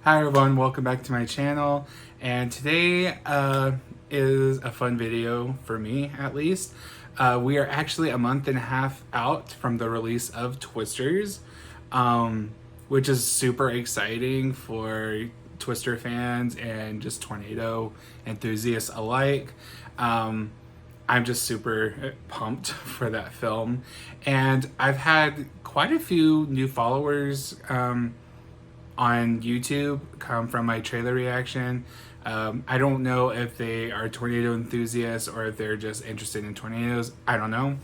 Hi everyone, welcome back to my channel, and today is a fun video for me at least. We are actually a month and a half out from the release of Twisters, which is super exciting for Twister fans and just tornado enthusiasts alike. I'm just super pumped for that film, and I've had quite a few new followers on YouTube come from my trailer reaction. I don't know if they are tornado enthusiasts or if they're just interested in tornadoes. I don't know.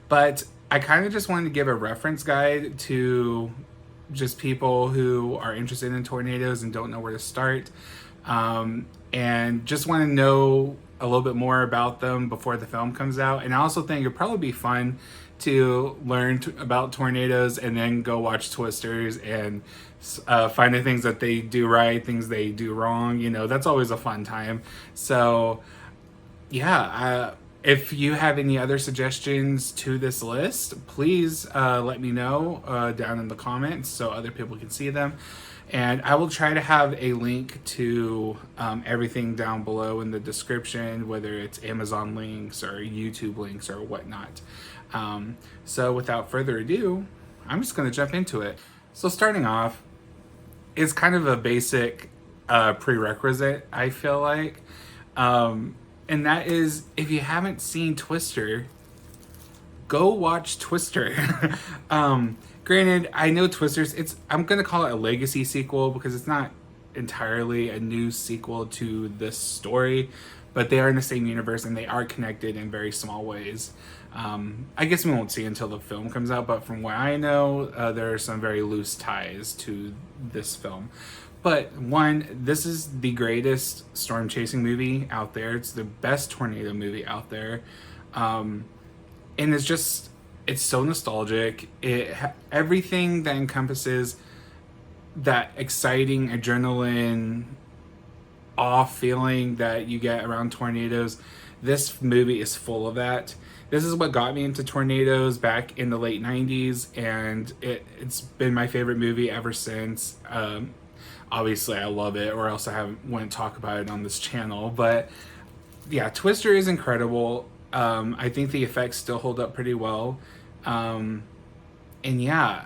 But I kind of just wanted to give a reference guide to just people who are interested in tornadoes and don't know where to start. And just want to know a little bit more about them before the film comes out. And I also think it'd probably be fun to learn about tornadoes and then go watch Twisters and find the things that they do right, things they do wrong. You know, that's always a fun time. So yeah, if you have any other suggestions to this list, please let me know down in the comments so other people can see them. And I will try to have a link to everything down below in the description, whether it's Amazon links or YouTube links or whatnot. So without further ado, I'm just going to jump into it. So starting off, it's kind of a basic prerequisite, I feel like. And that is, if you haven't seen Twister, go watch Twister. Granted, I know Twisters, I'm gonna call it a legacy sequel because it's not entirely a new sequel to this story, but they are in the same universe and they are connected in very small ways. I guess we won't see until the film comes out, but from what I know, there are some very loose ties to this film. But one, this is the greatest storm chasing movie out there. It's the best tornado movie out there. And it's so nostalgic. Everything that encompasses that exciting adrenaline awe feeling that you get around tornadoes, this movie is full of that. This is what got me into tornadoes back in the late 90s, and it's been my favorite movie ever since. Obviously I love it, or else I wouldn't talk about it on this channel. But yeah, Twister is incredible. I think the effects still hold up pretty well. And yeah,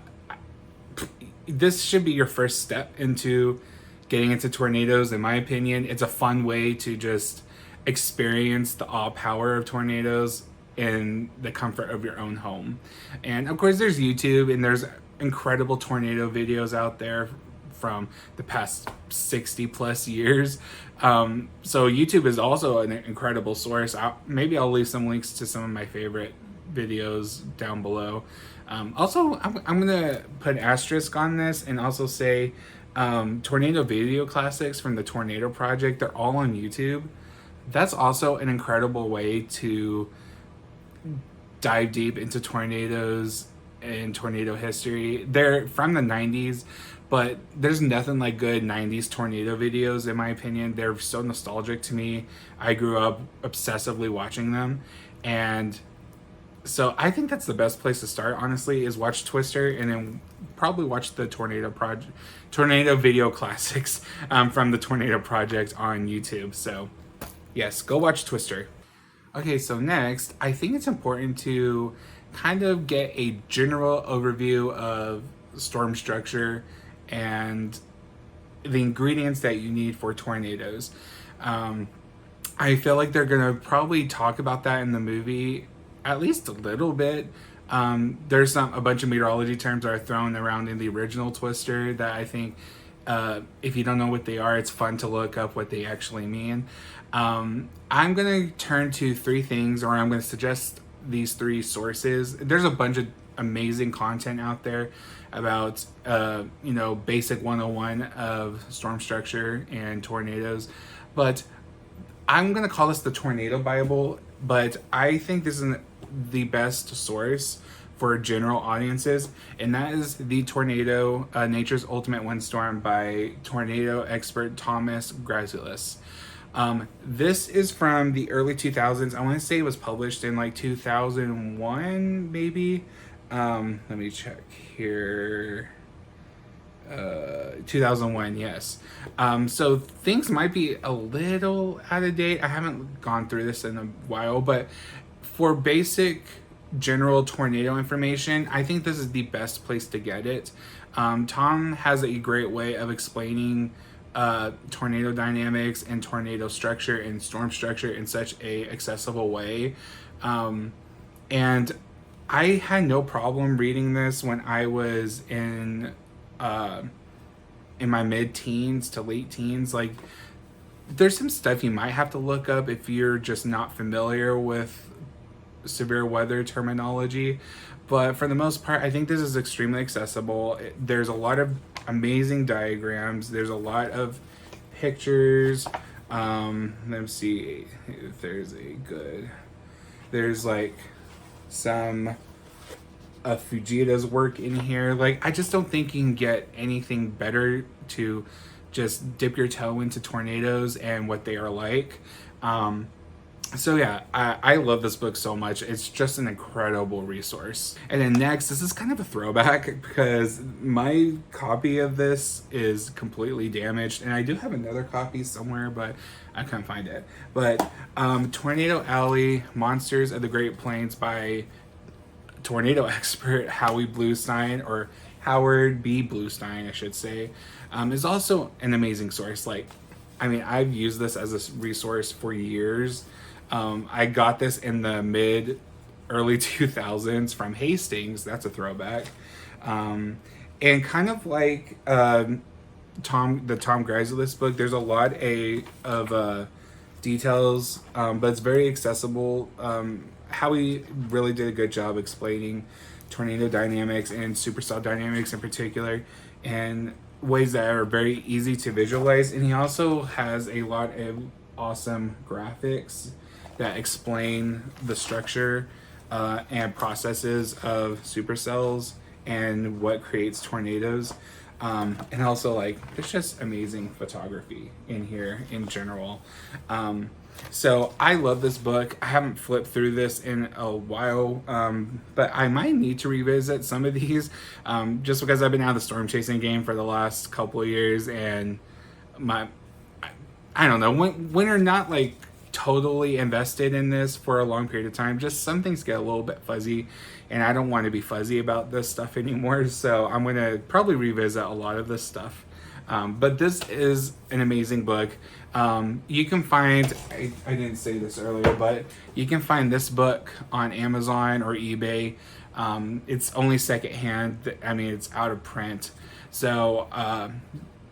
this should be your first step into getting into tornadoes, in my opinion. It's a fun way to just experience the awe power of tornadoes in the comfort of your own home. And of course there's YouTube, and there's incredible tornado videos out there from the past 60 plus years. So YouTube is also an incredible source. Maybe I'll leave some links to some of my favorite videos down below. Also, I'm gonna put an asterisk on this and also say tornado video classics from the Tornado Project, they're all on YouTube. That's also an incredible way to dive deep into tornadoes and tornado history. They're from the 90s, but there's nothing like good 90s tornado videos, in my opinion. They're so nostalgic to me. I grew up obsessively watching them, and so I think that's the best place to start, honestly, is watch Twister and then probably watch the Tornado video classics from the Tornado Project on YouTube. So yes, go watch Twister. Okay, so next, I think it's important to kind of get a general overview of storm structure and the ingredients that you need for tornadoes. I feel like they're gonna probably talk about that in the movie at least a little bit. There's a bunch of meteorology terms that are thrown around in the original Twister that I think if you don't know what they are, it's fun to look up what they actually mean. I'm gonna turn to three things, or I'm gonna suggest these three sources. There's a bunch of amazing content out there about basic 101 of storm structure and tornadoes, but I'm gonna call this the Tornado Bible. But I think this is the best source for general audiences, and that is the Tornado, Nature's Ultimate Windstorm by tornado expert Thomas Grazulis. This is from the early 2000s. I want to say it was published in like 2001, maybe. Let me check here. 2001, yes. So things might be a little out of date. I haven't gone through this in a while, but for basic general tornado information, I think this is the best place to get it. Tom has a great way of explaining tornado dynamics and tornado structure and storm structure in such a accessible way. And I had no problem reading this when I was in my mid-teens to late teens. Like, there's some stuff you might have to look up if you're just not familiar with severe weather terminology, but for the most part, I think this is extremely accessible. There's a lot of amazing diagrams. There's a lot of pictures. Let's see if there's there's like some of Fujita's work in here. Like, I just don't think you can get anything better to just dip your toe into tornadoes and what they are like. So yeah, I love this book so much. It's just an incredible resource. And then next, this is kind of a throwback because my copy of this is completely damaged, and I do have another copy somewhere, but I can't find it. But Tornado Alley, Monsters of the Great Plains by tornado expert Howie Bluestein, or Howard B. Bluestein, I should say, is also an amazing source. Like, I mean, I've used this as a resource for years. I got this in the early 2000s from Hastings. That's a throwback. And kind of like the Tom Greiselis book, there's a lot of details, but it's very accessible. Howie really did a good job explaining tornado dynamics and supercell dynamics in particular, and ways that are very easy to visualize. And he also has a lot of awesome graphics that explain the structure and processes of supercells and what creates tornadoes. And also, like, there's just amazing photography in here in general. So I love this book. I haven't flipped through this in a while, but I might need to revisit some of these, just because I've been out of the storm chasing game for the last couple of years, and I don't know, when you're not like totally invested in this for a long period of time, just some things get a little bit fuzzy, and I don't want to be fuzzy about this stuff anymore. So I'm going to probably revisit a lot of this stuff. But this is an amazing book. You can find, I didn't say this earlier, but you can find this book on Amazon or eBay. It's only secondhand. I mean, it's out of print. So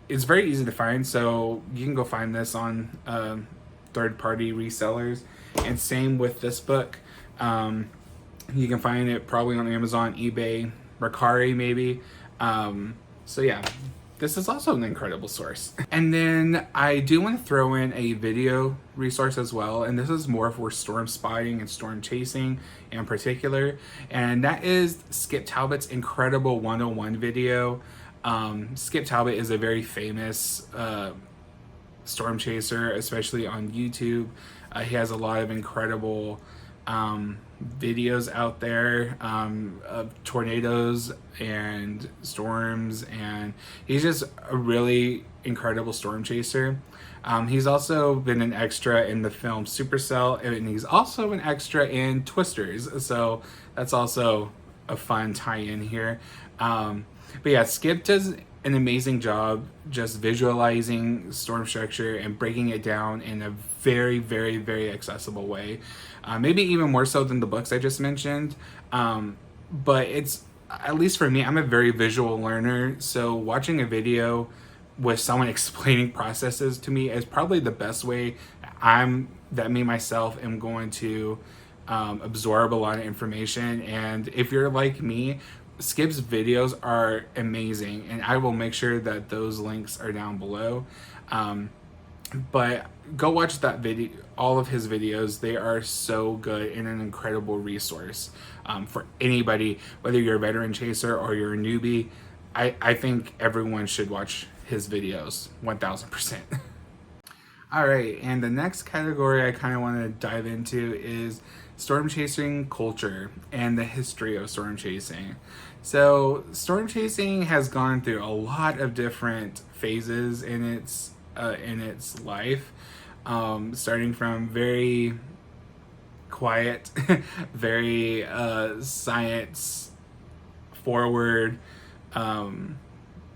it's very easy to find. So you can go find this on third-party resellers. And same with this book. You can find it probably on Amazon, eBay, Mercari maybe. So yeah. This is also an incredible source. And then I do want to throw in a video resource as well, and this is more for storm spotting and storm chasing in particular, and that is Skip Talbot's incredible 101 video. Skip Talbot is a very famous storm chaser, especially on YouTube. He has a lot of incredible videos out there of tornadoes and storms, and he's just a really incredible storm chaser. He's also been an extra in the film Supercell, and he's also an extra in Twisters, so that's also a fun tie-in here. But yeah, Skip does an amazing job just visualizing storm structure and breaking it down in a very, very, very accessible way. Maybe even more so than the books I just mentioned. But it's, at least for me, I'm a very visual learner. So watching a video with someone explaining processes to me is probably the best way that me myself am going to absorb a lot of information. And if you're like me, Skip's videos are amazing, and I will make sure that those links are down below. But go watch that video, all of his videos. They are so good and an incredible resource for anybody, whether you're a veteran chaser or you're a newbie. I think everyone should watch his videos 1000%. All right, and the next category I kind of want to dive into is storm chasing culture and the history of storm chasing. So storm chasing has gone through a lot of different phases in its life, starting from very quiet, very science forward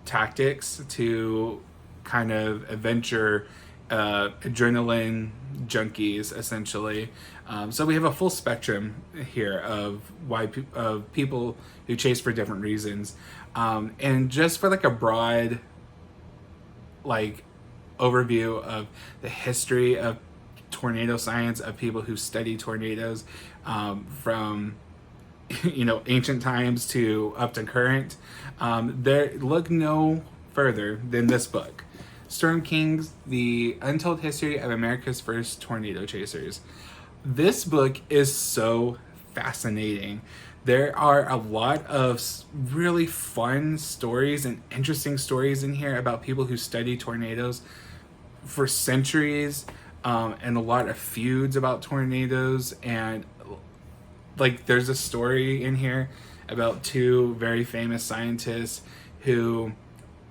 tactics to kind of adventure, adrenaline junkies, essentially. So we have a full spectrum here of of people who chase for different reasons, and just for like a broad like overview of the history of tornado science, of people who study tornadoes, from ancient times to up to current. There look no further than this book, Storm Kings: The Untold History of America's First Tornado Chasers. This book is so fascinating. There are a lot of really fun stories and interesting stories in here about people who study tornadoes for centuries, and a lot of feuds about tornadoes. And like, there's a story in here about two very famous scientists who,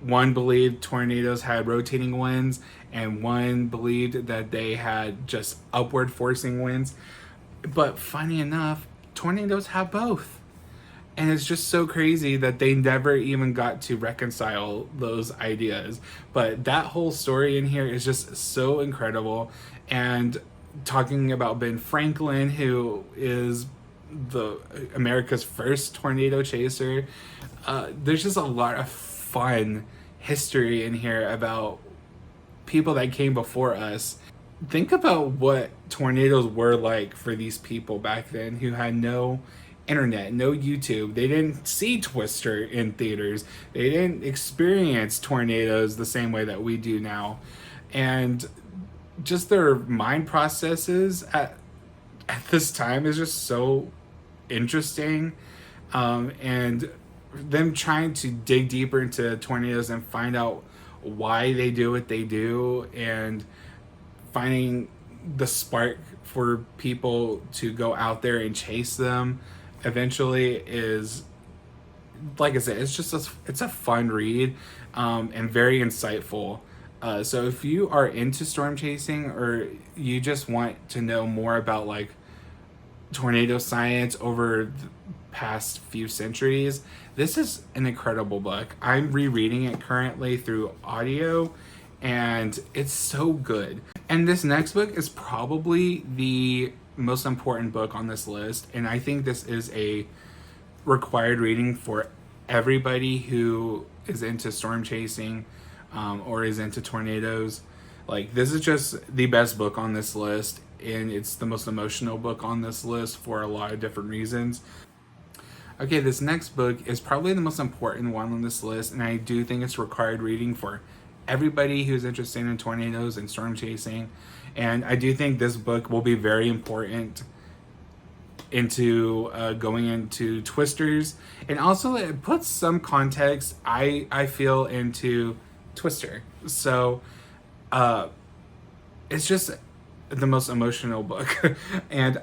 one believed tornadoes had rotating winds and one believed that they had just upward forcing winds. But funny enough, tornadoes have both. And it's just so crazy that they never even got to reconcile those ideas. But that whole story in here is just so incredible. And talking about Ben Franklin, who is America's first tornado chaser, there's just a lot of fun history in here about people that came before us. Think about what tornadoes were like for these people back then who had no internet, no YouTube. They didn't see Twister in theaters. They didn't experience tornadoes the same way that we do now. And just their mind processes at this time is just so interesting. And them trying to dig deeper into tornadoes and find out why they do what they do, and finding the spark for people to go out there and chase them eventually is, like I said, it's a fun read, and very insightful. So if you are into storm chasing, or you just want to know more about like tornado science over the past few centuries, this is an incredible book. I'm rereading it currently through audio, and it's so good. And this next book is probably the most important book on this list, and I think this is a required reading for everybody who is into storm chasing, or is into tornadoes. Like, this is just the best book on this list, and it's the most emotional book on this list for a lot of different reasons. Okay, this next book is probably the most important one on this list, and I do think it's required reading for everybody who's interested in tornadoes and storm chasing. And I do think this book will be very important into going into Twisters, and also it puts some context, I feel, into Twister. So it's just the most emotional book. And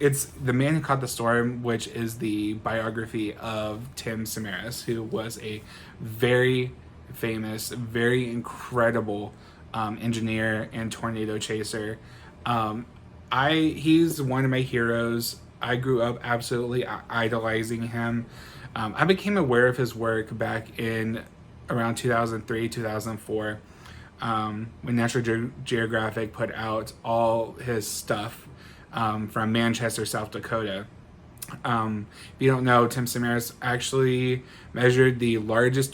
it's The Man Who Caught the Storm, which is the biography of Tim Samaras, who was a very famous, very incredible engineer and tornado chaser. He's one of my heroes. I grew up absolutely idolizing him. I became aware of his work back in around 2003, 2004, when National Geographic put out all his stuff from Manchester, South Dakota. If you don't know, Tim Samaras actually measured the largest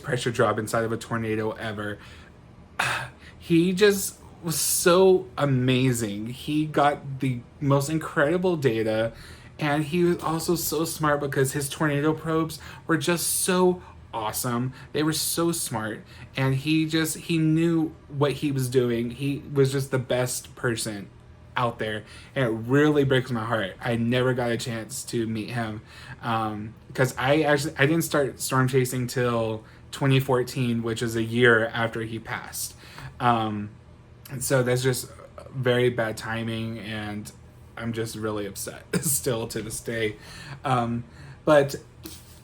pressure drop inside of a tornado ever. He just was so amazing. He got the most incredible data, and he was also so smart because his tornado probes were just so awesome. They were so smart, and he knew what he was doing. He was just the best person out there, and it really breaks my heart I never got a chance to meet him, because I didn't start storm chasing till 2014, which is a year after he passed. And so that's just very bad timing, and I'm just really upset still to this day. But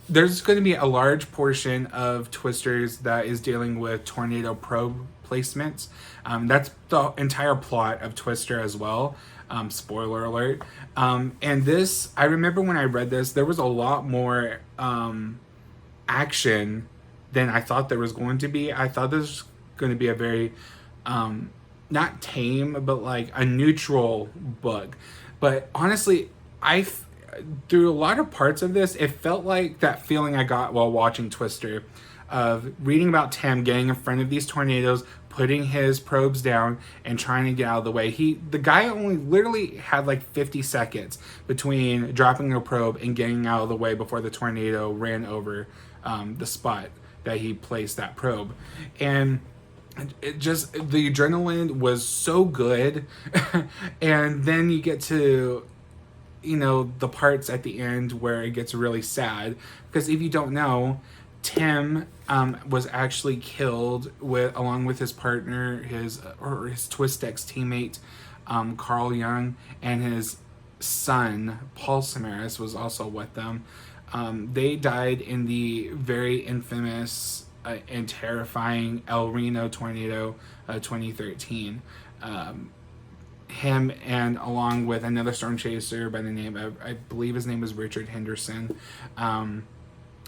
there's going to be a large portion of Twisters that is dealing with tornado probe placements. That's the entire plot of Twister as well. Spoiler alert. And this, I remember when I read this, there was a lot more action than I thought there was going to be. I thought this was going to be a very, not tame, but like a neutral book. But honestly, through a lot of parts of this, it felt like that feeling I got while watching Twister, of reading about Tim getting in front of these tornadoes, putting his probes down and trying to get out of the way. The guy only literally had like 50 seconds between dropping a probe and getting out of the way before the tornado ran over the spot that he placed that probe. And it just, the adrenaline was so good. And then you get to, you know, the parts at the end where it gets really sad, because if you don't know, Tim was actually killed along with his partner, his Twistex teammate, Carl Young, and his son Paul Samaras was also with them. They died in the very infamous and terrifying El Reno tornado 2013. Him, and along with another storm chaser by the name of, I believe his name was Richard Henderson,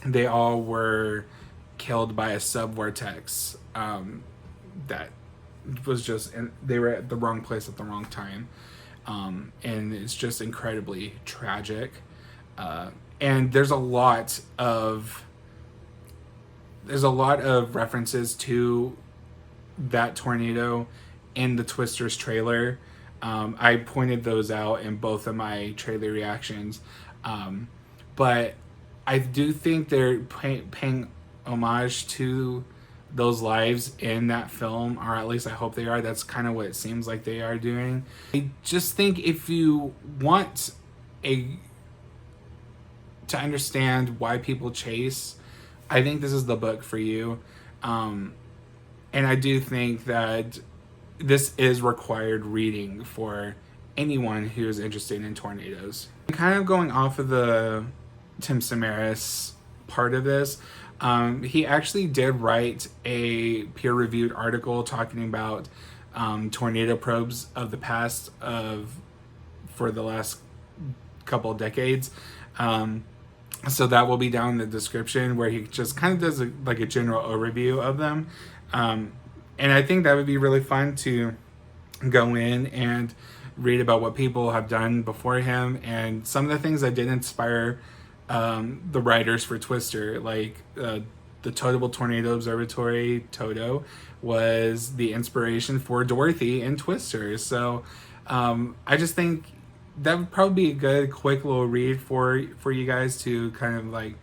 they all were killed by a subvortex that was just, and they were at the wrong place at the wrong time. And it's just incredibly tragic. And there's a lot of references to that tornado in the Twisters trailer. I pointed those out in both of my trailer reactions. But I do think they're paying homage to those lives in that film, or at least I hope they are. That's kind of what it seems like they are doing. I just think if you want to understand why people chase, I think this is the book for you. And I do think that this is required reading for anyone who is interested in tornadoes. Kind of going off of the Tim Samaras part of this, he actually did write a peer-reviewed article talking about tornado probes of the past for the last couple of decades. So that will be down in the description, where he just kind of does like a general overview of them. And I think that would be really fun to go in and read about what people have done before him, and some of the things that did inspire the writers for Twister, like the Totable Tornado Observatory, Toto, was the inspiration for Dorothy in Twister. So I just think that would probably be a good quick little read for you guys to kind of like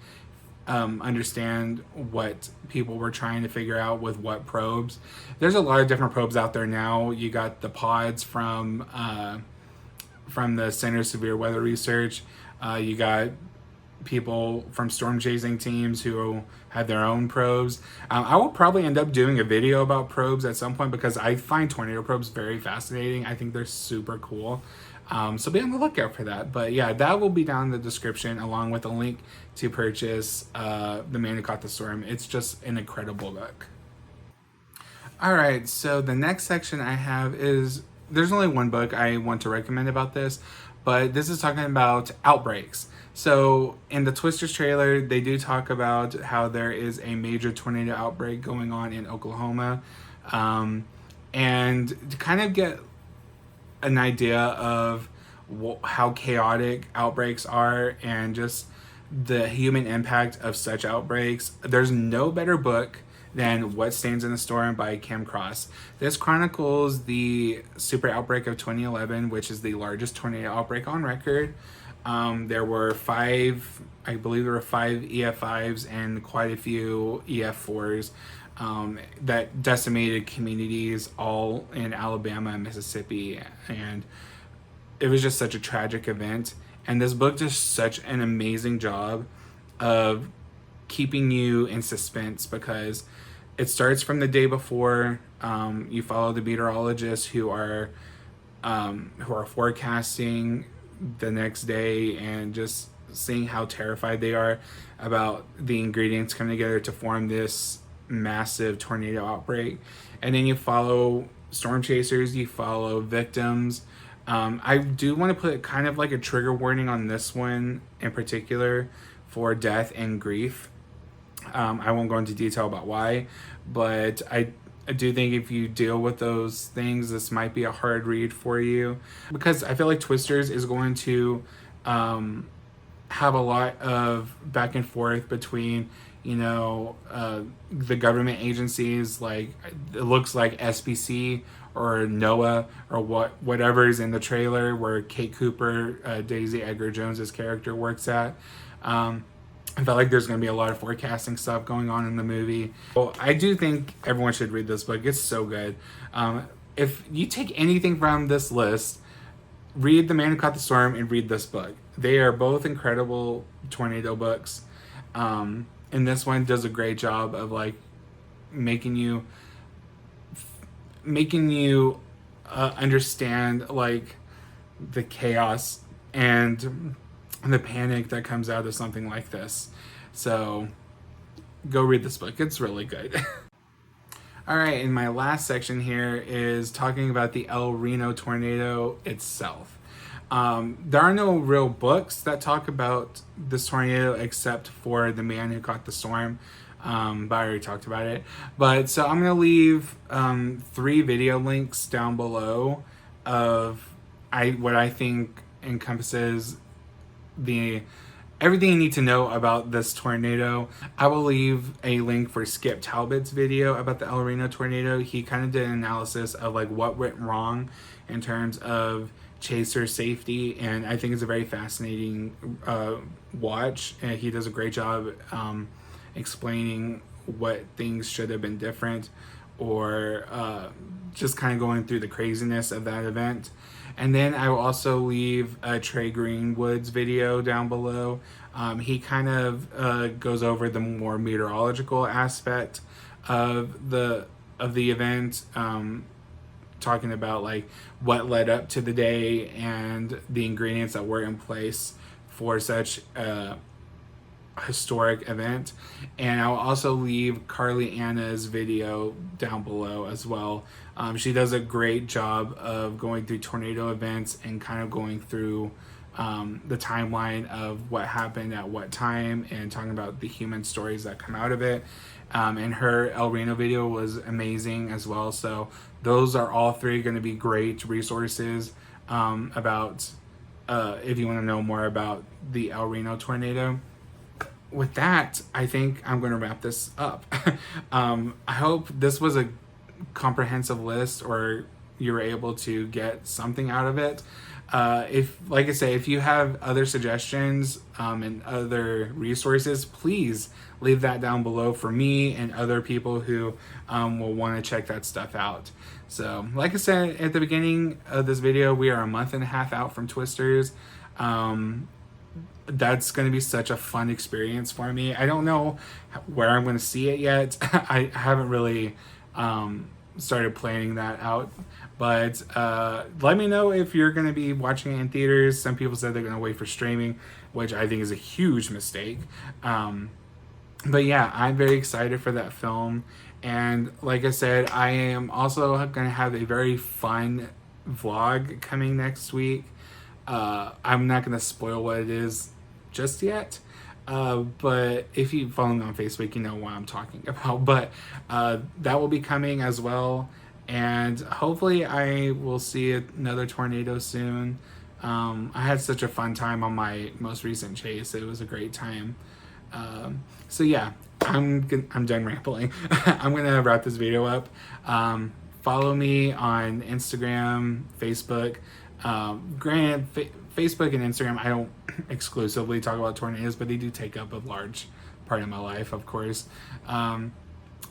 understand what people were trying to figure out with what probes. There's a lot of different probes out there now. You got the pods from the Center of Severe Weather Research. You got people from storm chasing teams who have their own probes. I will probably end up doing a video about probes at some point, because I find tornado probes very fascinating. I think they're super cool. So be on the lookout for that. But yeah, that will be down in the description, along with a link to purchase The Man Who Caught the Storm. It's just an incredible book. Alright, so the next section I have is, there's only one book I want to recommend about this, but this is talking about outbreaks. So in the Twisters trailer, they do talk about how there is a major tornado outbreak going on in Oklahoma. And to kind of get an idea of how chaotic outbreaks are and just the human impact of such outbreaks, there's no better book than What Stands in the Storm by Kim Cross. This chronicles the super outbreak of 2011, which is the largest tornado outbreak on record. There were five EF5s and quite a few EF4s that decimated communities all in Alabama and Mississippi, and it was just such a tragic event. And this book does such an amazing job of keeping you in suspense, because it starts from the day before. You follow the meteorologists who are forecasting the next day and just seeing how terrified they are about the ingredients coming together to form this massive tornado outbreak. And then you follow storm chasers, you follow victims. I do want to put kind of like a trigger warning on this one in particular for death and grief. I won't go into detail about why, but I do think if you deal with those things, this might be a hard read for you, because I feel like Twisters is going to have a lot of back and forth between, you know, the government agencies, like it looks like SBC or NOAA or whatever is in the trailer where Kate Cooper, Daisy Edgar Jones's character, works at. I felt like there's going to be a lot of forecasting stuff going on in the movie. Well, I do think everyone should read this book. It's so good. If you take anything from this list, read The Man Who Caught the Storm and read this book. They are both incredible tornado books. And this one does a great job of like making you understand like the chaos and the panic that comes out of something like this. So go read this book. It's really good. All right, and my last section here is talking about the El Reno tornado itself. There are no real books that talk about this tornado except for The Man Who Caught the Storm, but I already talked about it. But so I'm gonna leave 3 video links down below of what I think encompasses everything you need to know about this tornado. I will leave a link for Skip Talbot's video about the El Reno tornado. He kind of did an analysis of like what went wrong in terms of chaser safety, and I think it's a very fascinating watch. And he does a great job explaining what things should have been different, or just kind of going through the craziness of that event. And then I will also leave a Trey Greenwood's video down below. He kind of goes over the more meteorological aspect of the event, talking about like what led up to the day and the ingredients that were in place for such a historic event. And I'll also leave Carly Anna's video down below as well. She does a great job of going through tornado events and kind of going through the timeline of what happened at what time and talking about the human stories that come out of it. And her El Reno video was amazing as well. So those are all 3 going to be great resources about if you want to know more about the El Reno tornado. With that, I think I'm going to wrap this up. I hope this was a comprehensive list, or you were able to get something out of it. If, like I say, if you have other suggestions and other resources, please leave that down below for me and other people who will want to check that stuff out. So, like I said at the beginning of this video, we are a month and a half out from Twisters. That's going to be such a fun experience for me. I don't know where I'm going to see it yet. I haven't really started planning that out, but let me know if you're going to be watching it in theaters. Some people said they're going to wait for streaming, which I think is a huge mistake. But yeah, I'm very excited for that film. And like I said, I am also going to have a very fun vlog coming next week. I'm not going to spoil what it is just yet. But if you follow me on Facebook, you know what I'm talking about. But that will be coming as well. And hopefully I will see another tornado soon. I had such a fun time on my most recent chase. It was a great time. So yeah, I'm done rambling. I'm going to wrap this video up. Follow me on Instagram, Facebook. Granted, Facebook and Instagram, I don't exclusively talk about tornadoes, but they do take up a large part of my life, of course. And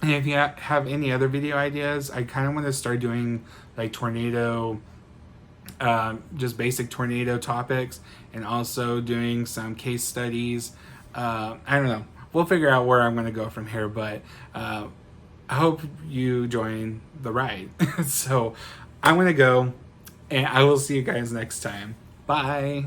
if you have any other video ideas, I kind of want to start doing like tornado, just basic tornado topics, and also doing some case studies. I don't know. We'll figure out where I'm going to go from here, but I hope you join the ride. So I'm going to go, and I will see you guys next time. Bye.